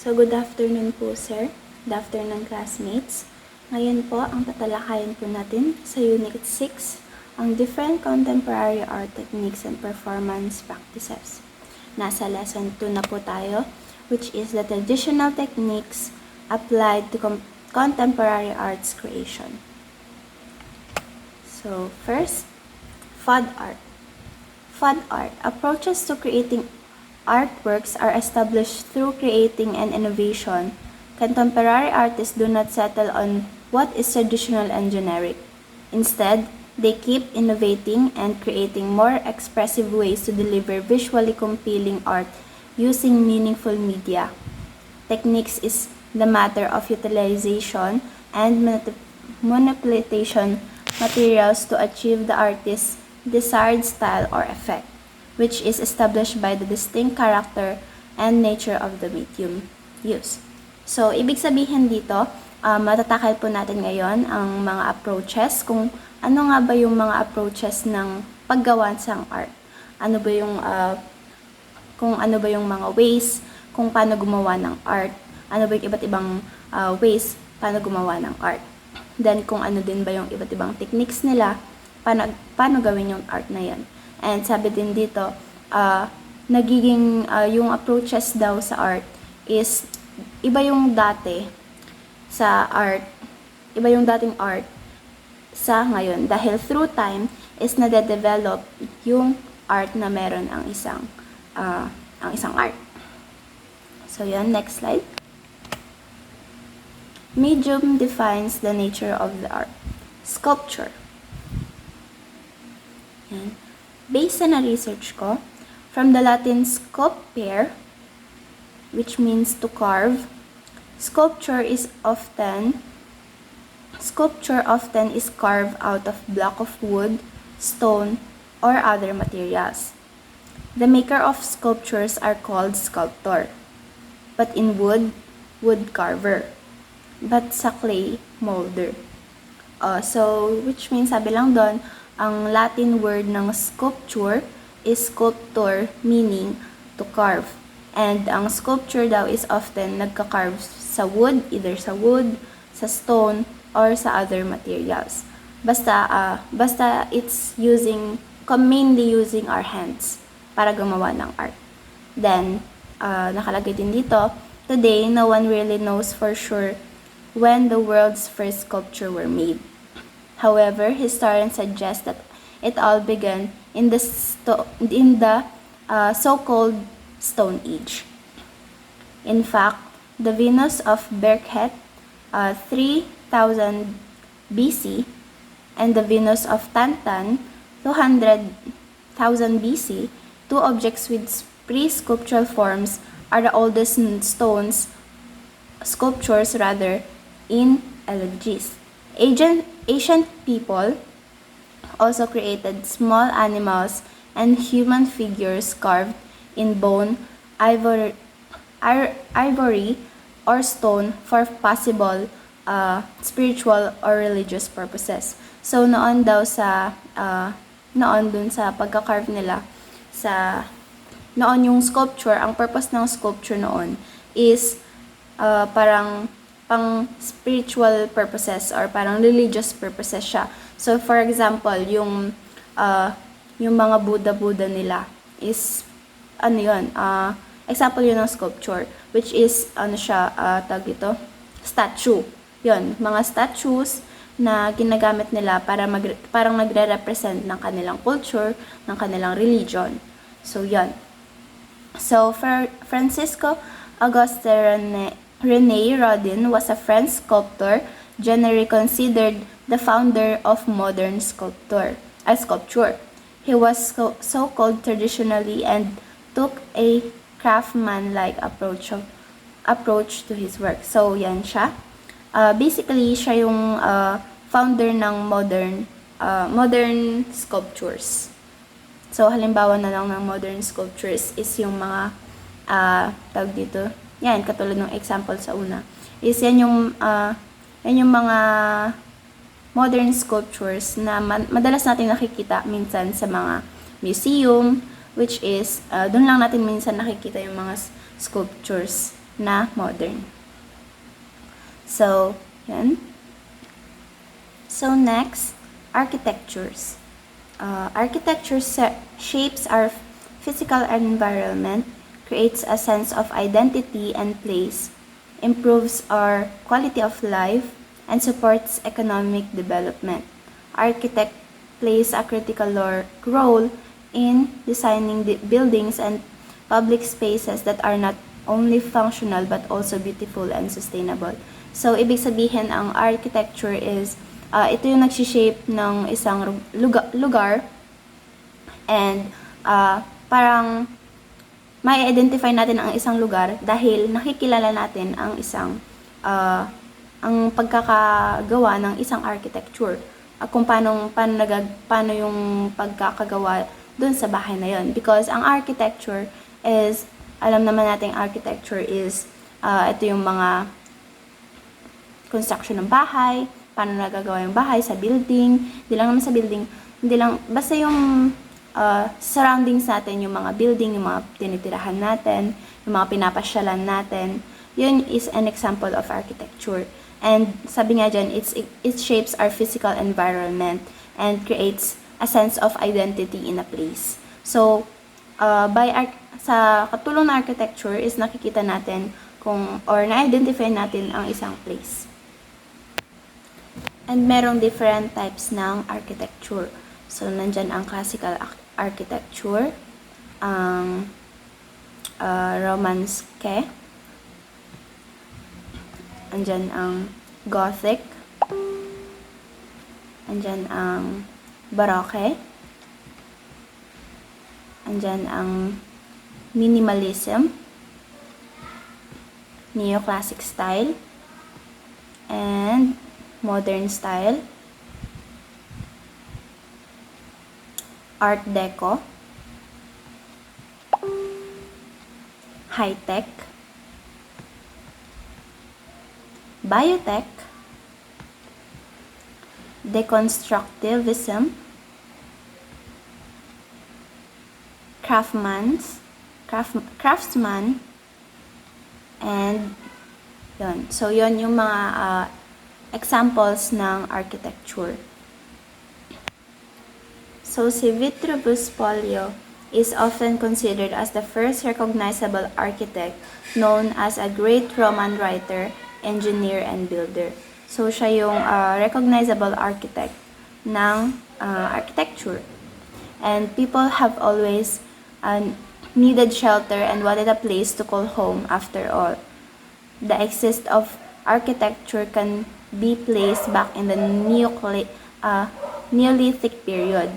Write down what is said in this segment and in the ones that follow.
So, good afternoon po, sir. Good afternoon, classmates. Ngayon po, ang tatalakayin po natin sa Unit 6, ang different contemporary art techniques and performance practices. Nasa Lesson 2 na po tayo, which is the traditional techniques applied to contemporary arts creation. So, first, fad art. Fad art. Approaches to creating artworks are established through creating and innovation. Contemporary artists do not settle on what is traditional and generic. Instead, they keep innovating and creating more expressive ways to deliver visually compelling art using meaningful media. Techniques is the matter of utilization and manipulation materials to achieve the artist's desired style or effect, which is established by the distinct character and nature of the medium used. So, ibig sabihin dito, matatakal po natin ngayon ang mga approaches, kung ano nga ba yung mga approaches ng paggawa ng art. Ano ba yung, kung ano ba yung mga ways, kung paano gumawa ng art, ano ba yung iba't ibang ways paano gumawa ng art. Then, kung ano din ba yung iba't ibang techniques nila, paano gawin yung art na yan. And sabi din dito, yung approaches daw sa art is iba yung dati sa art, iba yung dating art sa ngayon. Dahil through time is nade-develop yung art na meron ang isang art. So yan, next slide. Medium defines the nature of the art. Sculpture. Yan. Based sa na-research ko, from the Latin sculpere, which means to carve, sculpture often is carved out of block of wood, stone, or other materials. The maker of sculptures are called sculptor, but in wood carver, but sa clay, molder. So, which means, sabi lang doon, ang Latin word ng sculpture is sculptor, meaning to carve. And ang sculpture daw is often nagka-carve sa wood, either sa wood, sa stone, or sa other materials. Basta it's mainly using our hands para gumawa ng art. Then, nakalagay din dito, today, no one really knows for sure when the world's first sculpture were made. However, historians suggest that it all began in the so-called Stone Age. In fact, the Venus of Berkhet, 3000 BC, and the Venus of Tantan, 200,000 BC, two objects with pre-sculptural forms, are the oldest sculptures in elegies. Ancient people also created small animals and human figures carved in bone, ivory, or stone for possible spiritual or religious purposes. So noon dun sa pagka-carve nila noon yung sculpture, ang purpose ng sculpture noon is parang pang spiritual purposes or parang religious purposes siya. So for example, yung mga Buddha nila is example yun ng sculpture, which is tag ito, statue. Yun, mga statues na ginagamit nila para parang nagre-represent ng kanilang culture, ng kanilang religion. So yun. So Francisco Auguste René Rodin was a French sculptor, generally considered the founder of modern sculpture. He was so called traditionally and took a craftsman-like approach to his work. So, yan siya. Basically, siya yung founder ng modern sculptures. So, halimbawa na lang ng modern sculptures is yung mga tawag dito. Yan, katulad ng example sa una. Is yan yung mga modern sculptures na madalas natin nakikita minsan sa mga museum, which is, doon lang natin minsan nakikita yung mga sculptures na modern. So, yan. So, next, architectures. Architecture shapes our physical environment, creates a sense of identity and place, improves our quality of life, and supports economic development. Architect plays a critical role in designing the buildings and public spaces that are not only functional but also beautiful and sustainable. So, ibig sabihin, ang architecture is ito yung nagsishape ng isang lugar and parang may identify natin ang isang lugar dahil nakikilala natin ang isang ang pagkakagawa ng isang architecture. Kung paano yung pagkakagawa dun sa bahay na yon. Because ang architecture is, alam naman natin architecture is ito yung mga construction ng bahay, paano nagagawa yung bahay sa building, hindi lang naman sa building, hindi lang, basta yung surroundings natin, yung mga building, yung mga tinitirahan natin, yung mga pinapasyalan natin, yun is an example of architecture. And sabi nga dyan, it shapes our physical environment and creates a sense of identity in a place. So, sa katulong ng architecture is nakikita natin or na-identify natin ang isang place. And merong different types ng architecture. So, nandyan ang classical architecture, ang Romanesque, andyan ang Gothic, andyan ang Baroque, andyan ang Minimalism, Neoclassic style, and Modern style, Art Deco, High-tech, Biotech, Deconstructivism, Craftsman, and yun. So, yun yung mga examples ng architecture. So, si Vitruvius Polio is often considered as the first recognizable architect, known as a great Roman writer, engineer, and builder. So, siya yung recognizable architect ng architecture. And people have always needed shelter and wanted a place to call home after all. The exist of architecture can be placed back in the Neolithic period,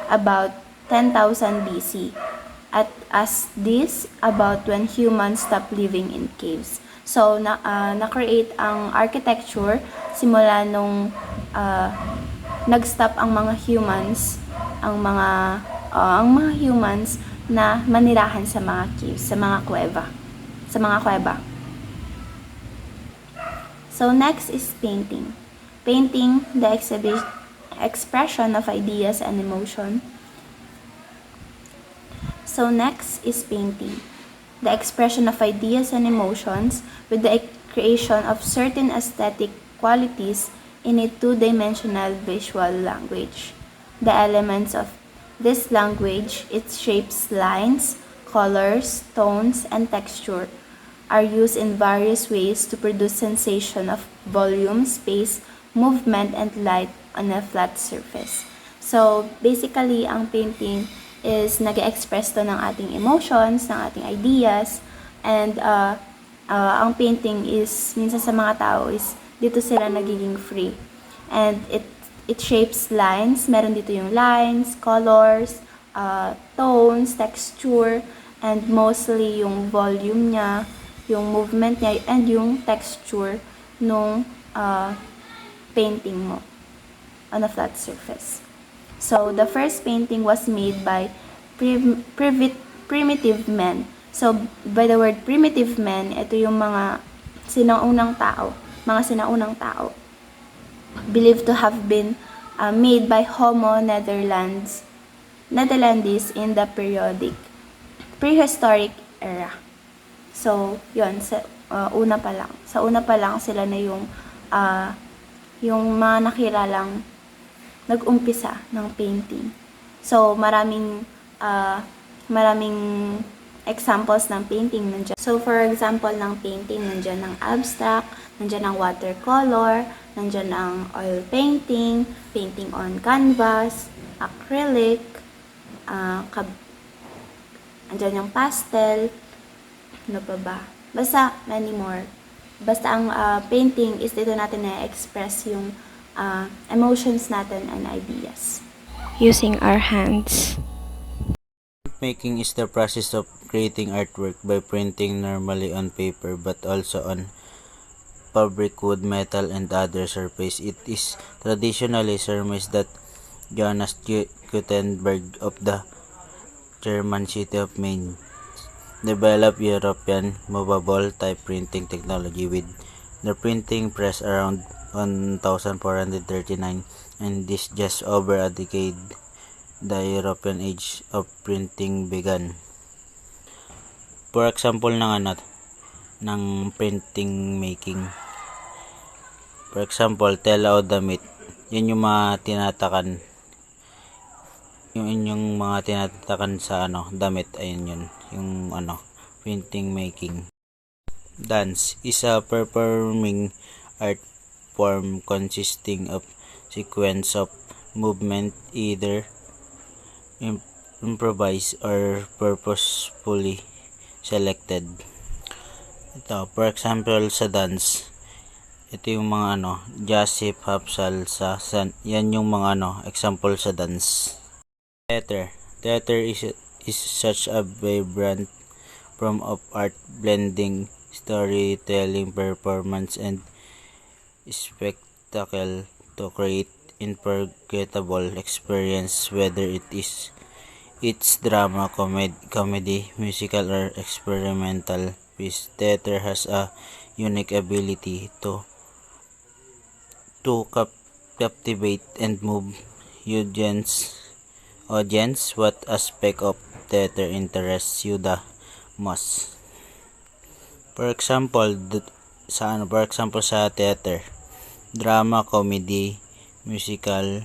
about 10,000 BC, as this about when humans stopped living in caves. So, na-create ang architecture simula nung nag-stop ang mga humans, ang mga humans na manirahan sa mga caves, sa mga kuweba. So, next is painting. Painting, the expression of ideas and emotion. So, next is painting. The expression of ideas and emotions with the creation of certain aesthetic qualities in a two-dimensional visual language. The elements of this language, its shapes, lines, colors, tones, and texture, are used in various ways to produce sensation of volume, space, movement, and light on a flat surface. So, basically, ang painting is nag-express to ng ating emotions, ng ating ideas, and ang painting is, minsan sa mga tao is, dito sila nagiging free. And it shapes lines, meron dito yung lines, colors, tones, texture, and mostly yung volume niya, yung movement niya, and yung texture nung painting mo on a flat surface. So, the first painting was made by primitive men. So, by the word primitive men, ito yung mga sinaunang tao, believed to have been made by Homo Netherlandis in the prehistoric era. So, yun, sa una pa lang sila na yung mga nakilalang nag-umpisa ng painting. So, maraming examples ng painting nandiyan. So, for example, ng painting, nandiyan ang abstract, nandiyan ang watercolor, nandiyan ang oil painting, painting on canvas, acrylic, andyan yung pastel, ano pa ba? Basta, many more. Basta ang painting is dito natin na-express yung emotions natin and ideas. Using our hands. Making is the process of creating artwork by printing normally on paper but also on fabric, wood, metal, and other surface. It is traditionally surmised that Johannes Gutenberg of the German city of Mainz developed European movable type printing technology with the printing press around 1439, and this just over a decade the European age of printing began. For example ng printing making. For example, tela o damit. Yan yung mga tinatakan. Yung mga tinatakan sa damit, ayun yun. Yung printing making. Dance is a performing art form consisting of sequence of movement either improvised or purposefully selected. Ito, for example, sa dance, ito yung mga jazz, hip hop, salsa, yan yung mga example sa dance. Theater is such a vibrant form of art blending storytelling, performance, and spectacle to create unforgettable experience, whether it's drama, comedy, musical, or experimental piece. Theater has a unique ability to captivate and move audience. What aspect of theater interests you the most? For example, sa theater, drama, comedy, musical,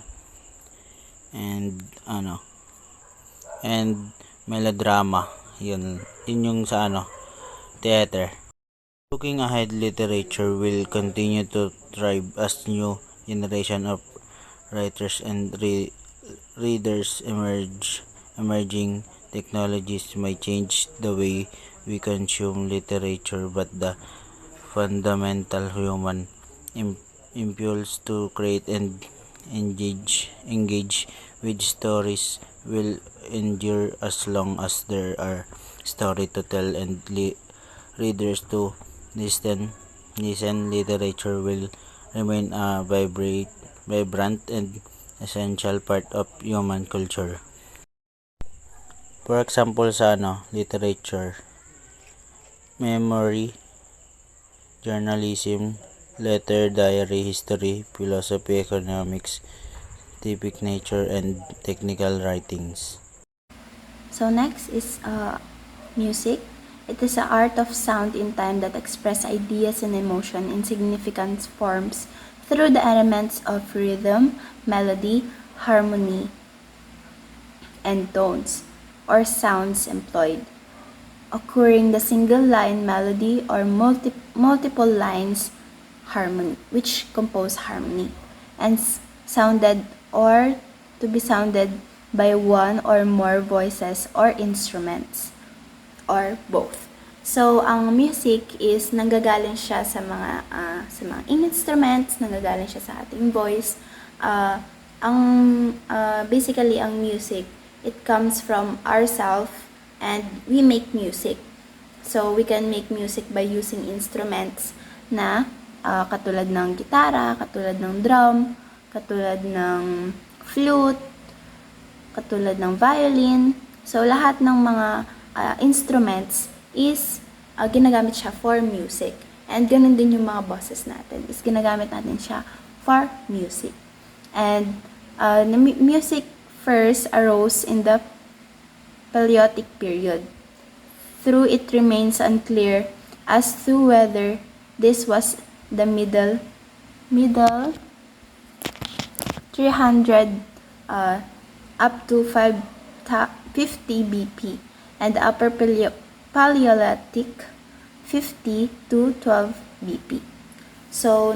and melodrama. Yun yung sa theater. Looking ahead, literature will continue to thrive as new generation of writers and readers emerge. Emerging technologies may change the way we consume literature, but the fundamental human impulse to create and engage with stories will endure as long as there are stories to tell and readers to listen. Literature will remain a vibrant and essential part of human culture. For example, sa literature, memory, journalism, letter, diary, history, philosophy, economics, scientific nature, and technical writings. So next is music. It is the art of sound in time that express ideas and emotion in significant forms through the elements of rhythm, melody, harmony, and tones, or sounds employed, occurring the single line melody or multiple lines harmony, which compose harmony, and sounded or to be sounded by one or more voices or instruments, or both. So, ang music is nanggagaling siya sa mga instruments, nanggagaling siya sa ating voice. Basically, ang music, it comes from ourselves and we make music. So, we can make music by using instruments na katulad ng gitara, katulad ng drum, katulad ng flute, katulad ng violin. So, lahat ng mga instruments is ginagamit siya for music. And ganun din yung mga boses natin, is ginagamit natin siya for music. And music first arose in the Paleolithic period through it remains unclear as to whether this was the middle 300 up to 50 BP and the upper Paleolithic 50 to 12 BP. So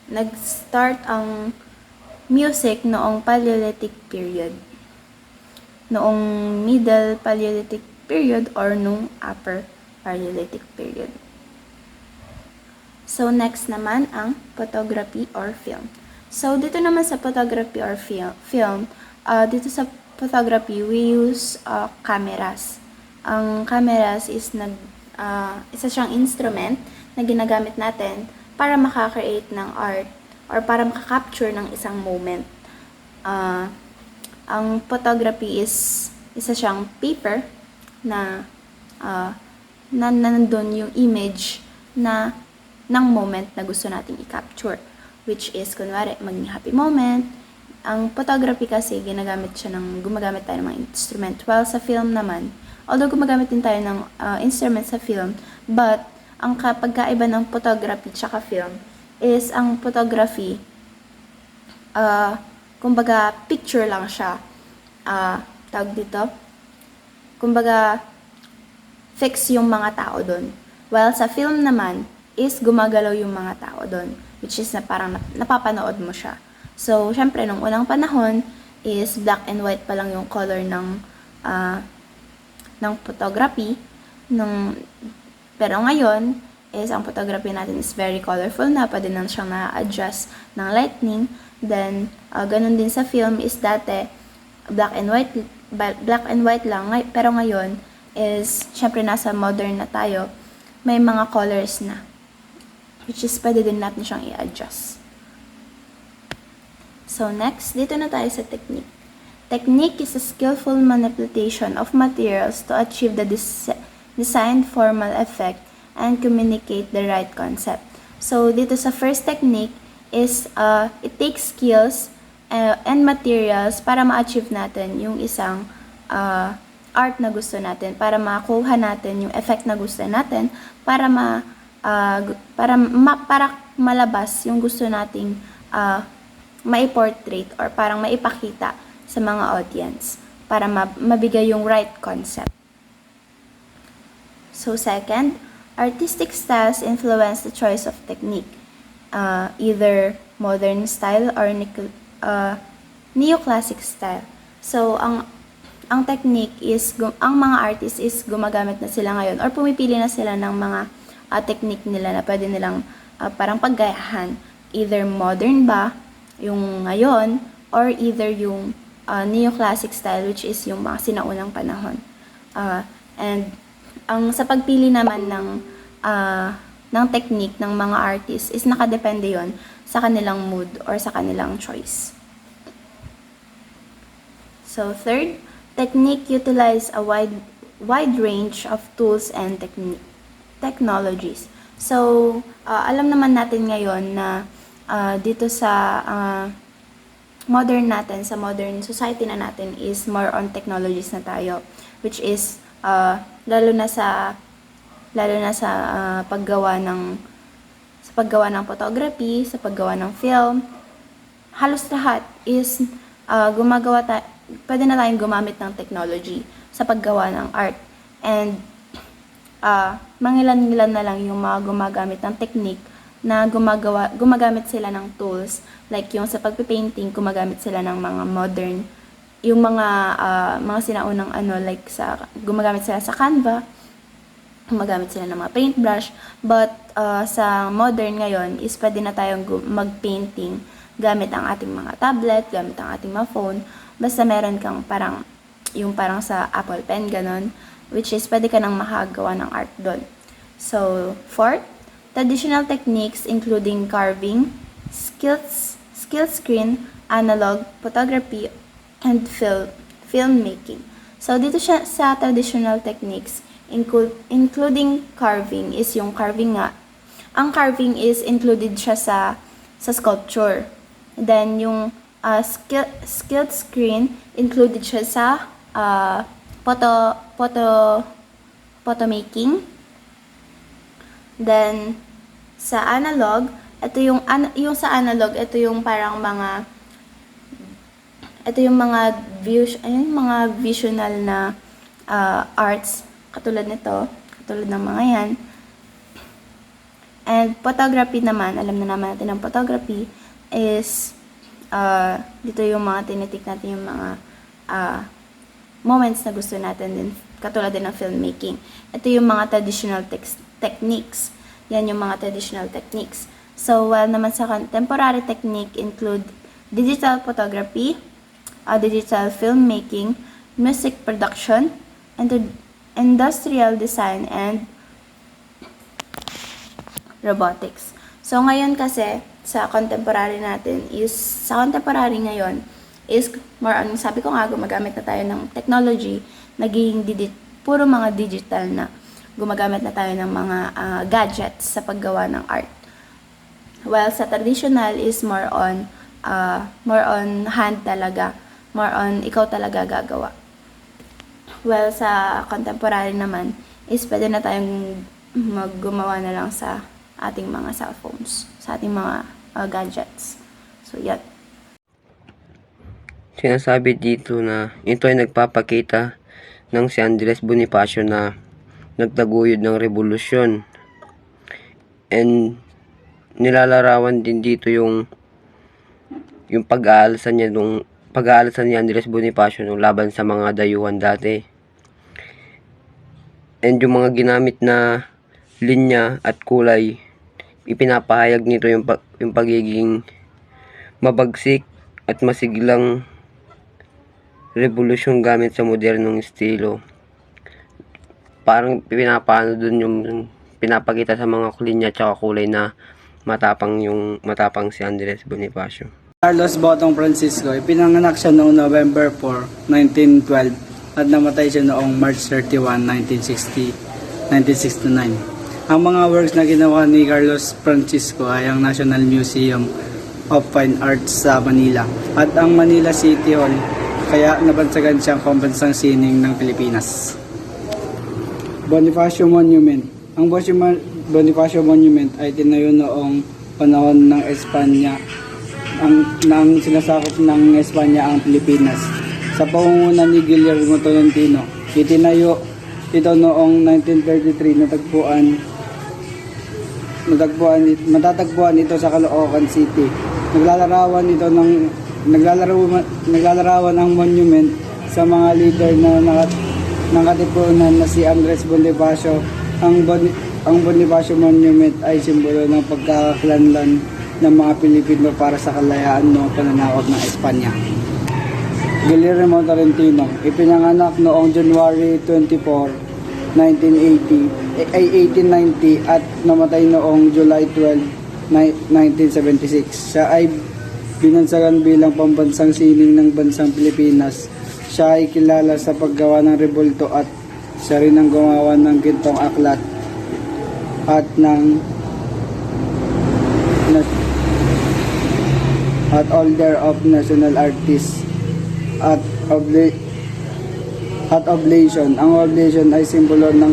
nag-start ang music noong Paleolithic period, noong Middle Paleolithic period or nung Upper Paleolithic period. So next naman ang photography or film. So dito naman sa photography or film, dito sa photography we use cameras. Ang cameras is isa siyang instrument na ginagamit natin para makaka-create ng art or para makaka-capture ng isang moment. Ang photography is isa siyang paper na nandun yung image ng moment na gusto nating i-capture, which is kunwari maging happy moment. Ang photography kasi gumagamit tayo ng mga instrument, while sa film naman, although gumagamit din tayo ng instrument sa film, but ang pagkaiba ng photography tsaka film is ang photography kumbaga picture lang siya, tawag dito, kumbaga fix yung mga tao doon, while sa film naman is gumagalaw yung mga tao doon, which is na parang napapanood mo siya. So, syempre, nung unang panahon is black and white pa lang yung color ng photography. Pero ngayon is ang photography natin is very colorful na, pwede na siyang na-adjust ng lighting. Then, ganun din sa film is dati black and white lang. Pero ngayon is, syempre, nasa modern na tayo, may mga colors na, which is pwede din natin siyang i-adjust. So next, dito na tayo sa technique. Technique is a skillful manipulation of materials to achieve the designed formal effect and communicate the right concept. So dito sa first technique is it takes skills and materials para ma-achieve natin yung isang art na gusto natin, para makuha natin yung effect na gusto natin, para malabas yung gusto nating mai-portrait or parang maipakita sa mga audience, para mabigay yung right concept. So second, artistic styles influence the choice of technique, either modern style or neoclassic style. So ang technique is, ang mga artists is gumagamit na sila ngayon or pumipili na sila ng mga technique nila na pwede nilang parang paggayahan. Either modern ba, yung ngayon, or either yung neoclassic style, which is yung mga sinaunang panahon. And sa pagpili naman ng technique ng mga artists is nakadepende yon sa kanilang mood or sa kanilang choice. So third, technique utilize a wide range of tools and technologies. So alam naman natin ngayon na dito sa modern society na natin is more on technologies na tayo, which is lalo na sa paggawa ng photography, sa paggawa ng film, halos lahat is pwede na tayong gumamit ng technology sa paggawa ng art. And mangilan-ngilan na lang yung mga gumagamit ng technique na gumagamit sila ng tools, like yung sa pagpipainting, gumagamit sila ng mga modern, yung mga sinaunang like gumagamit sila sa Canva, gumagamit sila ng mga paintbrush, but sa modern ngayon is pwede na tayong mag-painting gamit ang ating mga tablet, gamit ang ating mga phone, basta meron kang parang sa Apple Pen, ganon, which is pwede ka nang makagawa ng art doon. So, fourth, traditional techniques including carving, skill screen, analog, photography, and filmmaking. So, dito siya sa traditional techniques, including carving, is yung carving nga. Ang carving is included siya sa sculpture. Then, yung skill screen, included siya sa photo making. Then, sa analog, ito yung sa analog, ito yung parang mga mga visual na arts, katulad nito, katulad ng mga yan. And photography naman, alam na naman natin ang photography is dito yung mga tinitik natin yung mga moments na gusto natin din, katulad din ng filmmaking. Ito yung mga traditional techniques. Yan yung mga traditional techniques. So, while naman sa contemporary technique include digital photography, digital filmmaking, music production, industrial design, and robotics. So, ngayon kasi, sa contemporary ngayon, is more on, sabi ko nga, gumagamit na tayo ng technology, naging puro mga digital na. Gumagamit na tayo ng mga gadgets sa paggawa ng art. While sa traditional is more on hand talaga. More on ikaw talaga gagawa. Well, sa contemporary naman is pwede na tayong gumawa na lang sa ating mga cellphones, sa ating mga gadgets. So, yan. Sinasabi dito na ito ay nagpapakita ng si Andres Bonifacio na nagtaguyod ng revolusyon. And nilalarawan din dito yung pag-aalsa ni Andres Bonifacio nung laban sa mga dayuhan dati. And yung mga ginamit na linya at kulay, ipinapahayag nito yung pagiging mabagsik at masiglang revolusyon gamit sa modernong estilo. Parang pinapano dun yung pinapakita sa mga linya at kulay na matapang si Andres Bonifacio. Carlos Botong Francisco, ipinanganak siya noong November 4, 1912 at namatay siya noong March 31, 1969. Ang mga works na ginawa ni Carlos Francisco ay ang National Museum of Fine Arts sa Manila at ang Manila City Hall, kaya nabansagan siyang pambansang sining ng Pilipinas. Bonifacio Monument. Ang Bonifacio Monument ay tinayo noong panahon ng Espanya nang sinasakop ng Espanya ang Pilipinas. Sa pangunguna ni Guillermo Tolentino, itinayo ito noong 1933 matatagpuan ito sa Caloocan City. Naglalarawan ang monument sa mga leader na ng katipunan na si Andres Bonifacio. Ang Bonifacio Monument ay simbolo ng pagkakaklanlan ng mga Pilipino para sa kalayaan noong pananakop ng Espanya. Guillermo Tolentino, ipinanganak noong January 24, 1890 at namatay noong July 12, 1976. Siya ay binansagan bilang pambansang sining ng bansang Pilipinas. Siya ay kilala sa paggawa ng rebulto at siya rin ang gumawa ng gintong aklat at Order of National Artists at oblation. Ang oblation ay simbolo ng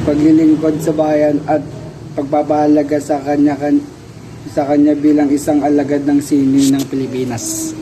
paglilingkod sa bayan at pagpapahalaga sa kanya bilang isang alagad ng sining ng Pilipinas.